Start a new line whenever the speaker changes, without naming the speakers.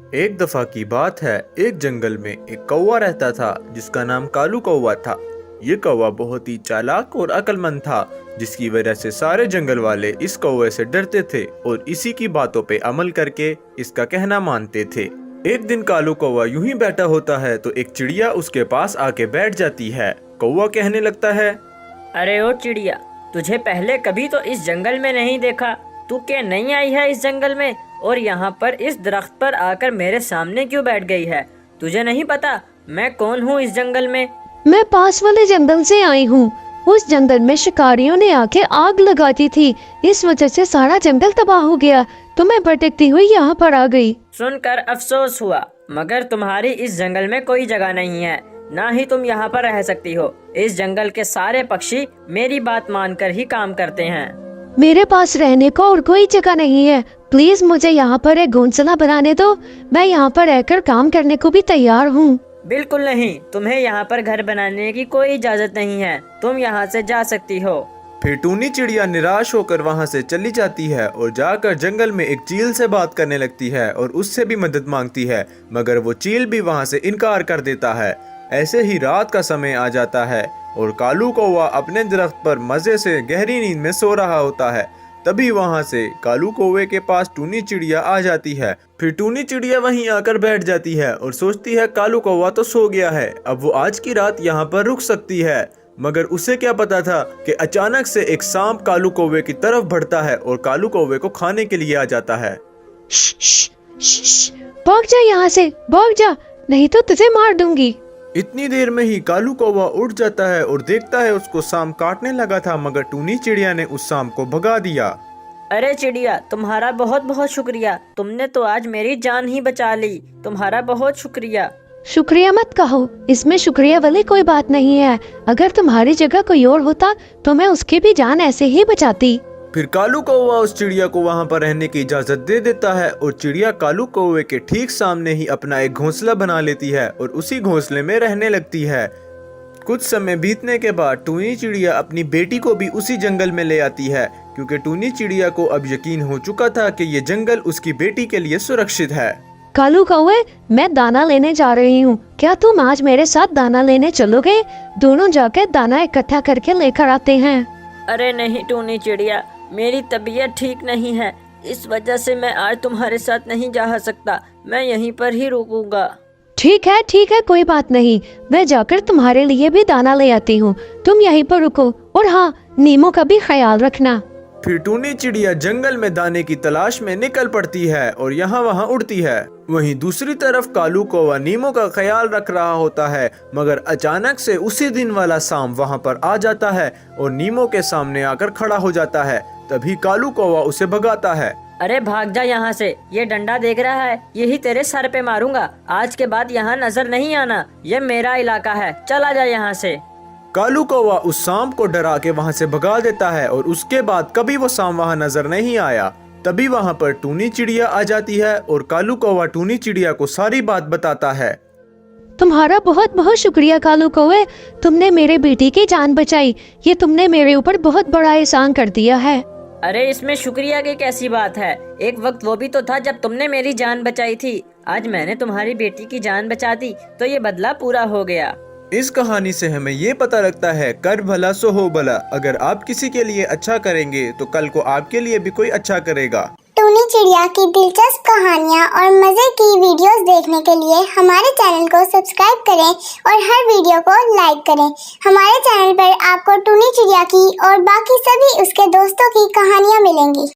एक दफा की बात है, एक जंगल में एक कौवा रहता था जिसका नाम कालू कौवा था। ये कौवा बहुत ही चालाक और अक्लमंद था, जिसकी वजह से सारे जंगल वाले इस कौवे से डरते थे और इसी की बातों पे अमल करके इसका कहना मानते थे। एक दिन कालू कौवा यूं ही बैठा होता है तो एक चिड़िया उसके पास आके बैठ जाती है। कौवा कहने लगता है,
अरे ओ चिड़िया, तुझे पहले कभी तो इस जंगल में नहीं देखा। तू क्या नहीं आई है इस जंगल में और यहाँ पर इस दरख्त पर आकर मेरे सामने क्यों बैठ गई है? तुझे नहीं पता मैं कौन हूँ इस जंगल में?
मैं पास वाले जंगल से आई हूँ। उस जंगल में शिकारियों ने आके आग लगाती थी, इस वजह से सारा जंगल तबाह हो गया, तो मैं भटकती हुई यहाँ पर आ गई।
सुनकर अफसोस हुआ, मगर तुम्हारी इस जंगल में कोई जगह नहीं है, ना ही तुम यहाँ पर रह सकती हो। इस जंगल के सारे पक्षी मेरी बात मानकर ही काम करते हैं।
मेरे पास रहने को और कोई जगह नहीं है, प्लीज मुझे यहाँ पर एक घोंसला बनाने दो। मैं यहाँ पर रहकर काम करने को भी तैयार हूँ।
बिल्कुल नहीं, तुम्हें यहाँ पर घर बनाने की कोई इजाजत नहीं है। तुम यहाँ से जा सकती हो।
फिर टूनी चिड़िया निराश होकर वहाँ से चली जाती है और जाकर जंगल में एक चील से बात करने लगती है और उससे भी मदद मांगती है, मगर वो चील भी वहाँ से इनकार कर देता है। ऐसे ही रात का समय आ जाता है और कालू कौवा अपने दरख्त पर मजे से गहरी नींद में सो रहा होता है। तभी वहाँ से कालू कौवे के पास टूनी चिड़िया आ जाती है। फिर टूनी चिड़िया वहीं आकर बैठ जाती है और सोचती है कालू कौवा तो सो गया है, अब वो आज की रात यहाँ पर रुक सकती है। मगर उसे क्या पता था कि अचानक से एक सांप कालू कौवे की तरफ बढ़ता है और कालू कौवे को खाने के लिए आ जाता है।
भाग जा यहाँ से, भाग जा, नहीं तो तुझे मार दूंगी।
इतनी देर में ही कालू कौवा उठ जाता है और देखता है उसको सांप काटने लगा था, मगर टूनी चिड़िया ने उस सांप को भगा दिया।
अरे चिड़िया, तुम्हारा बहुत बहुत शुक्रिया, तुमने तो आज मेरी जान ही बचा ली। तुम्हारा बहुत शुक्रिया।
शुक्रिया मत कहो, इसमें शुक्रिया वाली कोई बात नहीं है। अगर तुम्हारी जगह कोई और होता तो मैं उसकी भी जान ऐसे ही बचाती।
फिर कालू कौवा उस चिड़िया को वहाँ पर रहने की इजाजत दे देता है और चिड़िया कालू कौवे के ठीक सामने ही अपना एक घोंसला बना लेती है और उसी घोंसले में रहने लगती है। कुछ समय बीतने के बाद टूनी चिड़िया अपनी बेटी को भी उसी जंगल में ले आती है, क्योंकि टूनी चिड़िया को अब यकीन हो चुका था कि ये जंगल उसकी बेटी के लिए सुरक्षित है।
कालू कौवे, मैं दाना लेने जा रही हूँ, क्या तुम आज मेरे साथ दाना लेने चलोगे? दोनों जाकर दाना इकट्ठा करके लेकर आते हैं।
अरे नहीं टूनी चिड़िया, मेरी तबीयत ठीक नहीं है, इस वजह से मैं आज तुम्हारे साथ नहीं जा सकता। मैं यहीं पर ही रुकूंगा।
ठीक है, कोई बात नहीं, मैं जाकर तुम्हारे लिए भी दाना ले आती हूँ। तुम यहीं पर रुको और हाँ, नीमो का भी ख्याल रखना।
फिर टूनी चिड़िया जंगल में दाने की तलाश में निकल पड़ती है और यहाँ वहाँ उड़ती है। वहीं दूसरी तरफ कालू कौवा नीमो का ख्याल रख रहा होता है, मगर अचानक से उसी दिन वाला सांप वहाँ पर आ जाता है और नीमो के सामने आकर खड़ा हो जाता है। तभी कालू कौवा उसे भगाता है।
अरे भाग जा यहाँ से, ये डंडा देख रहा है, यही तेरे सर पे मारूंगा। आज के बाद यहाँ नजर नहीं आना, ये मेरा इलाका है, चला जा यहाँ से।
कालू कौवा उस सांप को डरा के वहाँ से भगा देता है और उसके बाद कभी वो सांप वहाँ नजर नहीं आया। तभी वहाँ पर टूनी चिड़िया आ जाती है और कालू कौवा टूनी चिड़िया को सारी बात बताता है।
तुम्हारा बहुत बहुत शुक्रिया कालू कौवे, तुमने मेरे बेटी की जान बचाई। ये तुमने मेरे ऊपर बहुत बड़ा एहसान कर दिया है।
अरे इसमें शुक्रिया की कैसी बात है? एक वक्त वो भी तो था जब तुमने मेरी जान बचाई थी। आज मैंने तुम्हारी बेटी की जान बचा दी तो ये बदला पूरा हो गया।
इस कहानी से हमें ये पता लगता है, कर भला सो हो भला। अगर आप किसी के लिए अच्छा करेंगे तो कल को आपके लिए भी कोई अच्छा करेगा।
टूनी चिड़िया की दिलचस्प कहानियाँ और मजे की वीडियोस देखने के लिए हमारे चैनल को सब्सक्राइब करें और हर वीडियो को लाइक करें। हमारे चैनल पर आपको टूनी चिड़िया की और बाकी सभी उसके दोस्तों की कहानियाँ मिलेंगी।